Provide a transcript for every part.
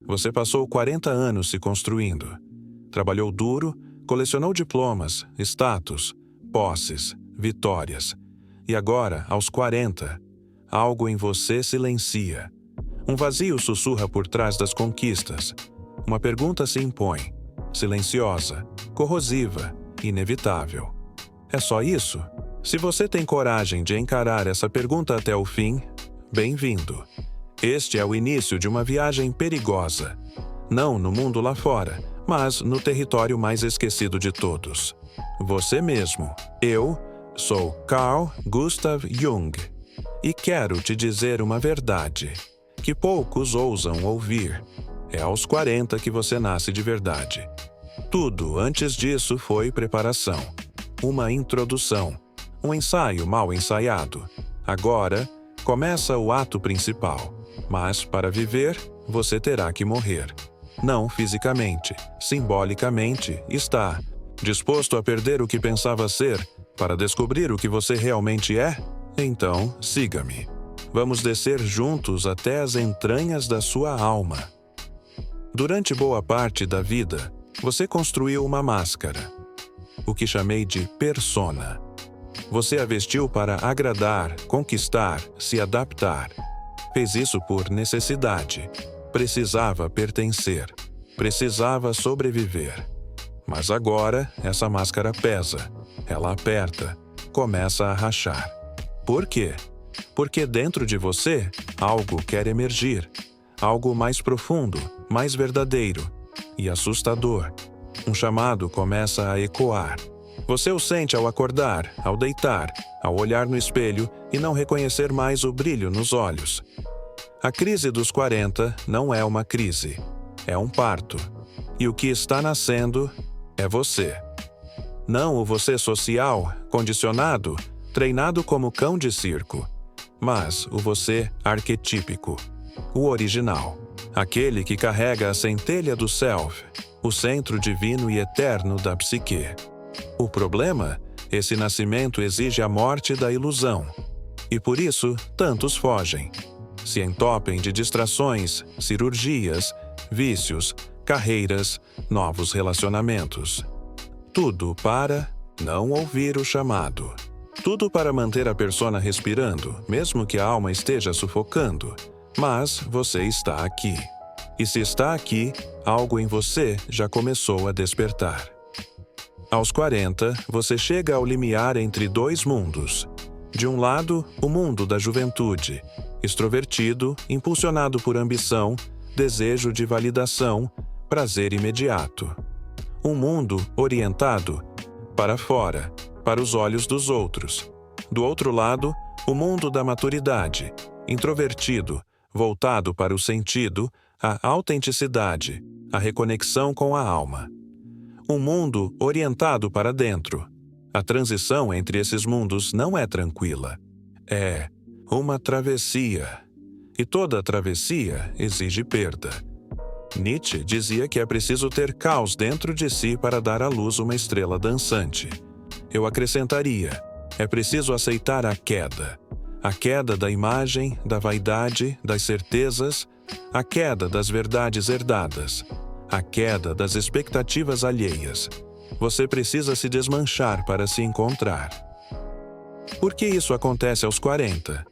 Você passou 40 anos se construindo. Trabalhou duro, colecionou diplomas, status, posses, vitórias. E agora, aos 40, algo em você silencia. Um vazio sussurra por trás das conquistas. Uma pergunta se impõe, silenciosa, corrosiva, inevitável. É só isso? Se você tem coragem de encarar essa pergunta até o fim, bem-vindo. Este é o início de uma viagem perigosa. Não no mundo lá fora, mas no território mais esquecido de todos. Você mesmo. Eu sou Carl Gustav Jung e quero te dizer uma verdade que poucos ousam ouvir. É aos 40 que você nasce de verdade. Tudo antes disso foi preparação, uma introdução, um ensaio mal ensaiado. Agora começa o ato principal, mas para viver, você terá que morrer. Não fisicamente, simbolicamente está. Disposto a perder o que pensava ser para descobrir o que você realmente é? Então, siga-me. Vamos descer juntos até as entranhas da sua alma. Durante boa parte da vida, você construiu uma máscara, o que chamei de persona. Você a vestiu para agradar, conquistar, se adaptar. Fez isso por necessidade. Precisava pertencer. Precisava sobreviver. Mas agora, essa máscara pesa. Ela aperta. Começa a rachar. Por quê? Porque dentro de você, algo quer emergir. Algo mais profundo, mais verdadeiro e assustador. Um chamado começa a ecoar. Você o sente ao acordar, ao deitar, ao olhar no espelho e não reconhecer mais o brilho nos olhos. A crise dos 40 não é uma crise, é um parto. E o que está nascendo é você. Não o você social, condicionado, treinado como cão de circo, mas o você arquetípico, o original, aquele que carrega a centelha do self, o centro divino e eterno da psique. O problema? Esse nascimento exige a morte da ilusão. E por isso, tantos fogem. Se entopem de distrações, cirurgias, vícios, carreiras, novos relacionamentos. Tudo para não ouvir o chamado. Tudo para manter a persona respirando, mesmo que a alma esteja sufocando. Mas você está aqui. E se está aqui, algo em você já começou a despertar. Aos 40, você chega ao limiar entre dois mundos. De um lado, o mundo da juventude, extrovertido, impulsionado por ambição, desejo de validação, prazer imediato. Um mundo orientado para fora, para os olhos dos outros. Do outro lado, o mundo da maturidade, introvertido, voltado para o sentido, a autenticidade, a reconexão com a alma. Um mundo orientado para dentro. A transição entre esses mundos não é tranquila. É uma travessia. E toda travessia exige perda. Nietzsche dizia que é preciso ter caos dentro de si para dar à luz uma estrela dançante. Eu acrescentaria, é preciso aceitar a queda. A queda da imagem, da vaidade, das certezas, a queda das verdades herdadas, a queda das expectativas alheias. Você precisa se desmanchar para se encontrar. Por que isso acontece aos 40?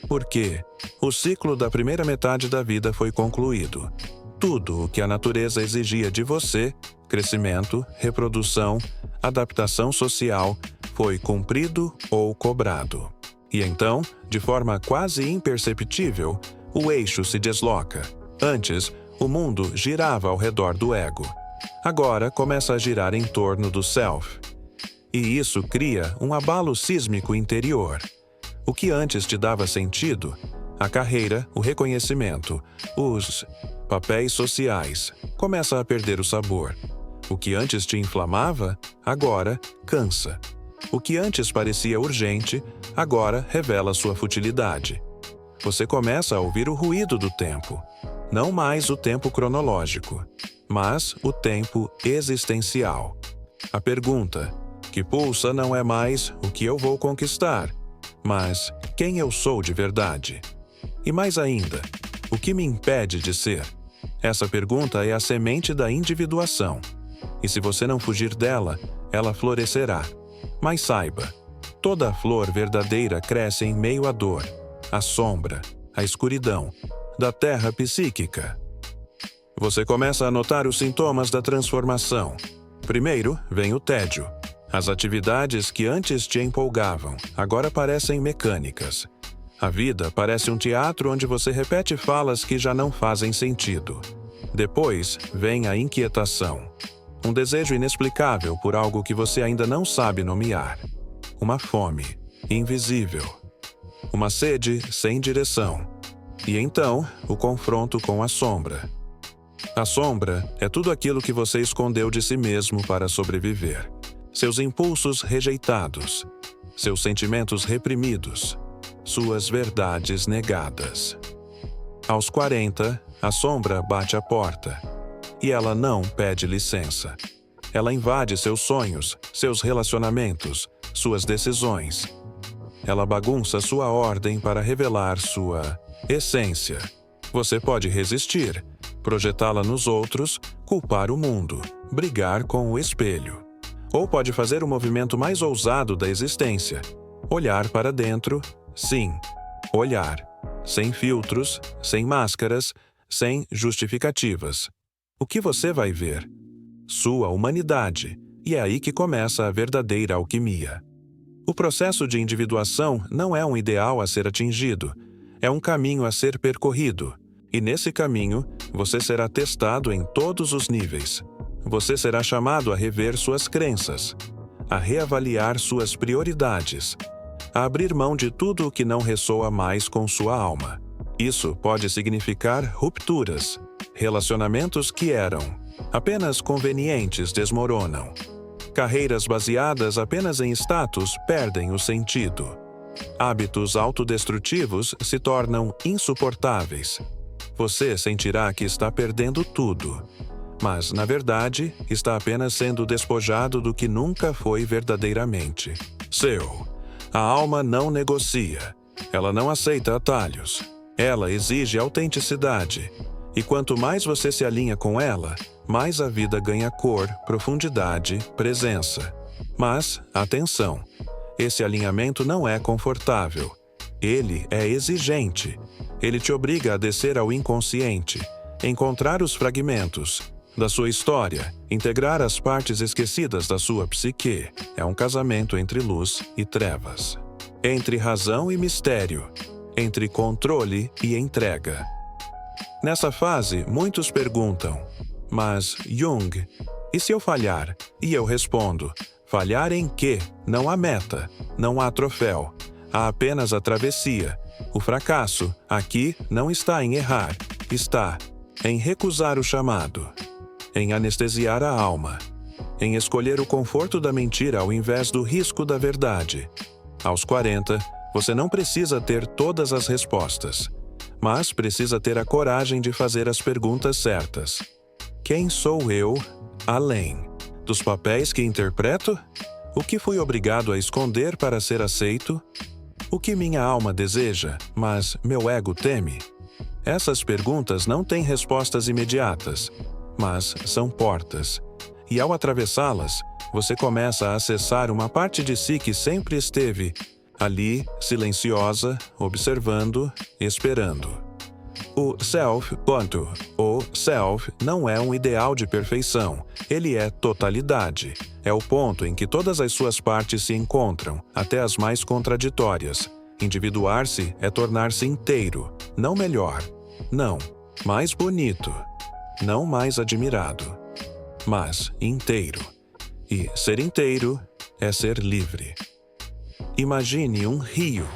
Porque o ciclo da primeira metade da vida foi concluído. Tudo o que a natureza exigia de você, crescimento, reprodução, adaptação social, foi cumprido ou cobrado. E então, de forma quase imperceptível, o eixo se desloca. Antes, o mundo girava ao redor do ego. Agora começa a girar em torno do self. E isso cria um abalo sísmico interior. O que antes te dava sentido, a carreira, o reconhecimento, os papéis sociais, começa a perder o sabor. O que antes te inflamava, agora cansa. O que antes parecia urgente, agora revela sua futilidade. Você começa a ouvir o ruído do tempo. Não mais o tempo cronológico, mas o tempo existencial. A pergunta que pulsa não é mais o que eu vou conquistar, mas quem eu sou de verdade. E mais ainda, o que me impede de ser? Essa pergunta é a semente da individuação. E se você não fugir dela, ela florescerá. Mas saiba, toda flor verdadeira cresce em meio à dor, à sombra, à escuridão, da terra psíquica. Você começa a notar os sintomas da transformação. Primeiro, vem o tédio. As atividades que antes te empolgavam, agora parecem mecânicas. A vida parece um teatro onde você repete falas que já não fazem sentido. Depois, vem a inquietação. Um desejo inexplicável por algo que você ainda não sabe nomear. Uma fome, invisível. Uma sede sem direção. E então, o confronto com a sombra. A sombra é tudo aquilo que você escondeu de si mesmo para sobreviver. Seus impulsos rejeitados, seus sentimentos reprimidos, suas verdades negadas. Aos 40, a sombra bate à porta. E ela não pede licença. Ela invade seus sonhos, seus relacionamentos, suas decisões. Ela bagunça sua ordem para revelar sua essência. Você pode resistir, projetá-la nos outros, culpar o mundo, brigar com o espelho. Ou pode fazer o movimento mais ousado da existência. Olhar para dentro, sim, olhar. Sem filtros, sem máscaras, sem justificativas. O que você vai ver? Sua humanidade, e é aí que começa a verdadeira alquimia. O processo de individuação não é um ideal a ser atingido, é um caminho a ser percorrido, e nesse caminho você será testado em todos os níveis. Você será chamado a rever suas crenças, a reavaliar suas prioridades, a abrir mão de tudo o que não ressoa mais com sua alma. Isso pode significar rupturas. Relacionamentos que eram apenas convenientes desmoronam. Carreiras baseadas apenas em status perdem o sentido. Hábitos autodestrutivos se tornam insuportáveis. Você sentirá que está perdendo tudo, mas, na verdade, está apenas sendo despojado do que nunca foi verdadeiramente seu. A alma não negocia. Ela não aceita atalhos. Ela exige autenticidade. E quanto mais você se alinha com ela, mais a vida ganha cor, profundidade, presença. Mas, atenção, esse alinhamento não é confortável. Ele é exigente. Ele te obriga a descer ao inconsciente, encontrar os fragmentos da sua história, integrar as partes esquecidas da sua psique. É um casamento entre luz e trevas, entre razão e mistério, entre controle e entrega. Nessa fase, muitos perguntam, mas Jung, e se eu falhar? E eu respondo, falhar em quê? Não há meta, não há troféu, há apenas a travessia. O fracasso, aqui, não está em errar, está em recusar o chamado, em anestesiar a alma, em escolher o conforto da mentira ao invés do risco da verdade. Aos 40, você não precisa ter todas as respostas, mas precisa ter a coragem de fazer as perguntas certas. Quem sou eu, além dos papéis que interpreto? O que fui obrigado a esconder para ser aceito? O que minha alma deseja, mas meu ego teme? Essas perguntas não têm respostas imediatas, mas são portas. E ao atravessá-las, você começa a acessar uma parte de si que sempre esteve ali, silenciosa, observando, esperando. O self, ou self, não é um ideal de perfeição. Ele é totalidade. É o ponto em que todas as suas partes se encontram, até as mais contraditórias. Individuar-se é tornar-se inteiro, não melhor, não, mais bonito, não mais admirado, mas inteiro. E ser inteiro é ser livre. Imagine um rio.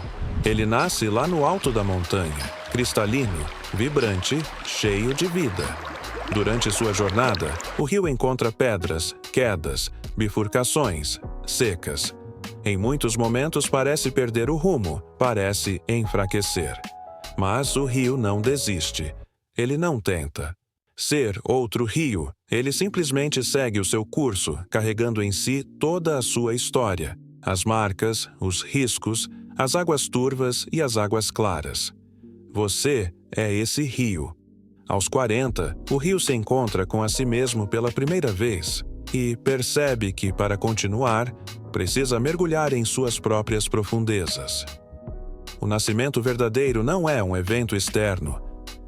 Ele nasce lá no alto da montanha, cristalino, vibrante, cheio de vida. Durante sua jornada, o rio encontra pedras, quedas, bifurcações, secas. Em muitos momentos parece perder o rumo, parece enfraquecer. Mas o rio não desiste. Ele não tenta ser outro rio. Ele simplesmente segue o seu curso, carregando em si toda a sua história. As marcas, os riscos, as águas turvas e as águas claras. Você é esse rio. Aos 40, o rio se encontra com a si mesmo pela primeira vez e percebe que, para continuar, precisa mergulhar em suas próprias profundezas. O nascimento verdadeiro não é um evento externo,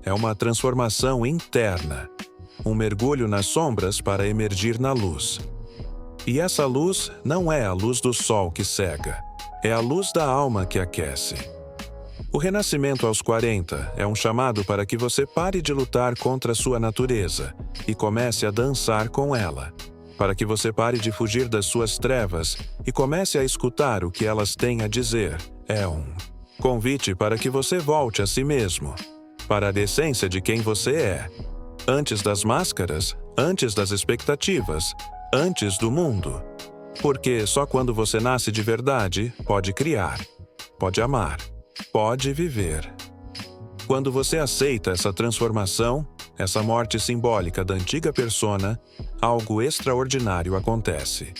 é uma transformação interna, um mergulho nas sombras para emergir na luz. E essa luz não é a luz do sol que cega, é a luz da alma que aquece. O renascimento aos 40 é um chamado para que você pare de lutar contra a sua natureza e comece a dançar com ela, para que você pare de fugir das suas trevas e comece a escutar o que elas têm a dizer. É um convite para que você volte a si mesmo, para a essência de quem você é, antes das máscaras, antes das expectativas, antes do mundo. Porque só quando você nasce de verdade, pode criar, pode amar, pode viver. Quando você aceita essa transformação, essa morte simbólica da antiga persona, algo extraordinário acontece.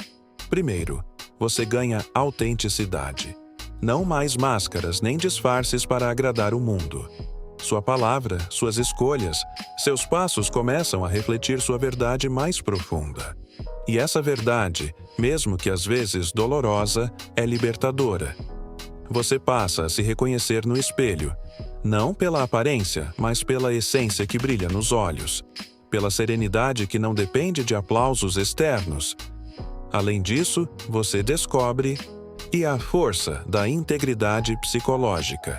Primeiro, você ganha autenticidade. Não mais máscaras nem disfarces para agradar o mundo. Sua palavra, suas escolhas, seus passos começam a refletir sua verdade mais profunda. E essa verdade, mesmo que às vezes dolorosa, é libertadora. Você passa a se reconhecer no espelho, não pela aparência, mas pela essência que brilha nos olhos, pela serenidade que não depende de aplausos externos. Além disso, você descobre a força da integridade psicológica.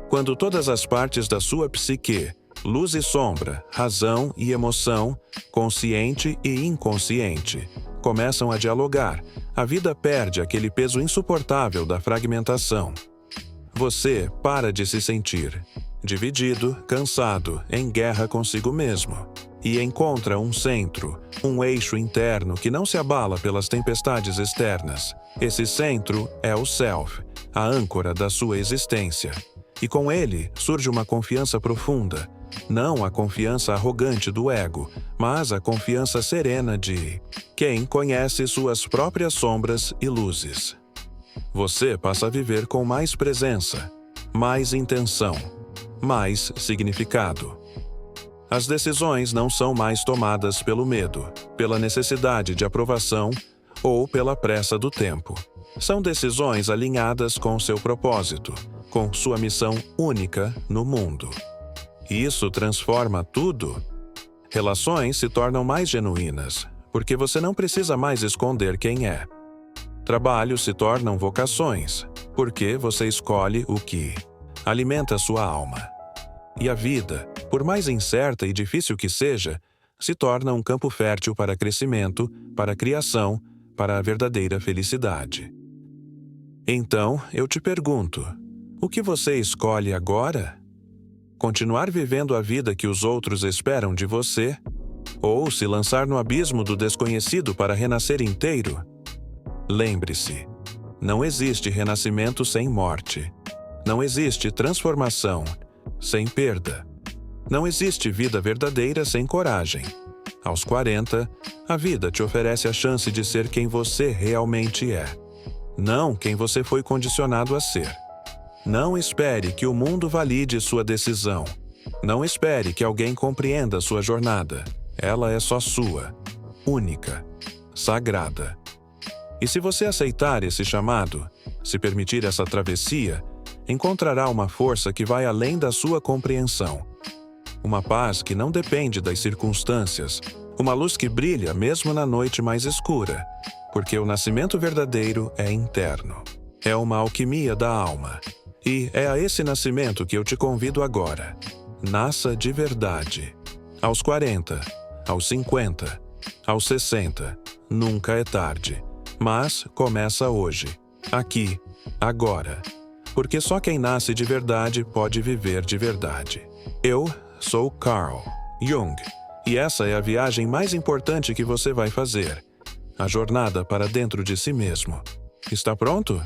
Quando todas as partes da sua psique, luz e sombra, razão e emoção, consciente e inconsciente, começam a dialogar, a vida perde aquele peso insuportável da fragmentação. Você para de se sentir dividido, cansado, em guerra consigo mesmo, e encontra um centro, um eixo interno que não se abala pelas tempestades externas. Esse centro é o Self, a âncora da sua existência. E com ele surge uma confiança profunda, não a confiança arrogante do ego, mas a confiança serena de quem conhece suas próprias sombras e luzes. Você passa a viver com mais presença, mais intenção, mais significado. As decisões não são mais tomadas pelo medo, pela necessidade de aprovação ou pela pressa do tempo. São decisões alinhadas com seu propósito, com sua missão única no mundo. Isso transforma tudo. Relações se tornam mais genuínas, porque você não precisa mais esconder quem é. Trabalhos se tornam vocações, porque você escolhe o que alimenta sua alma. E a vida, por mais incerta e difícil que seja, se torna um campo fértil para crescimento, para criação, para a verdadeira felicidade. Então, eu te pergunto, o que você escolhe agora? Continuar vivendo a vida que os outros esperam de você? Ou se lançar no abismo do desconhecido para renascer inteiro? Lembre-se, não existe renascimento sem morte. Não existe transformação sem perda. Não existe vida verdadeira sem coragem. Aos 40, a vida te oferece a chance de ser quem você realmente é, não quem você foi condicionado a ser. Não espere que o mundo valide sua decisão. Não espere que alguém compreenda sua jornada. Ela é só sua, única, sagrada. E se você aceitar esse chamado, se permitir essa travessia, encontrará uma força que vai além da sua compreensão. Uma paz que não depende das circunstâncias, uma luz que brilha mesmo na noite mais escura, porque o nascimento verdadeiro é interno. É uma alquimia da alma. E é a esse nascimento que eu te convido agora. Nasça de verdade. Aos 40, aos 50, aos 60, nunca é tarde. Mas começa hoje, aqui, agora. Porque só quem nasce de verdade pode viver de verdade. Eu sou Carl Jung, e essa é a viagem mais importante que você vai fazer. A jornada para dentro de si mesmo. Está pronto?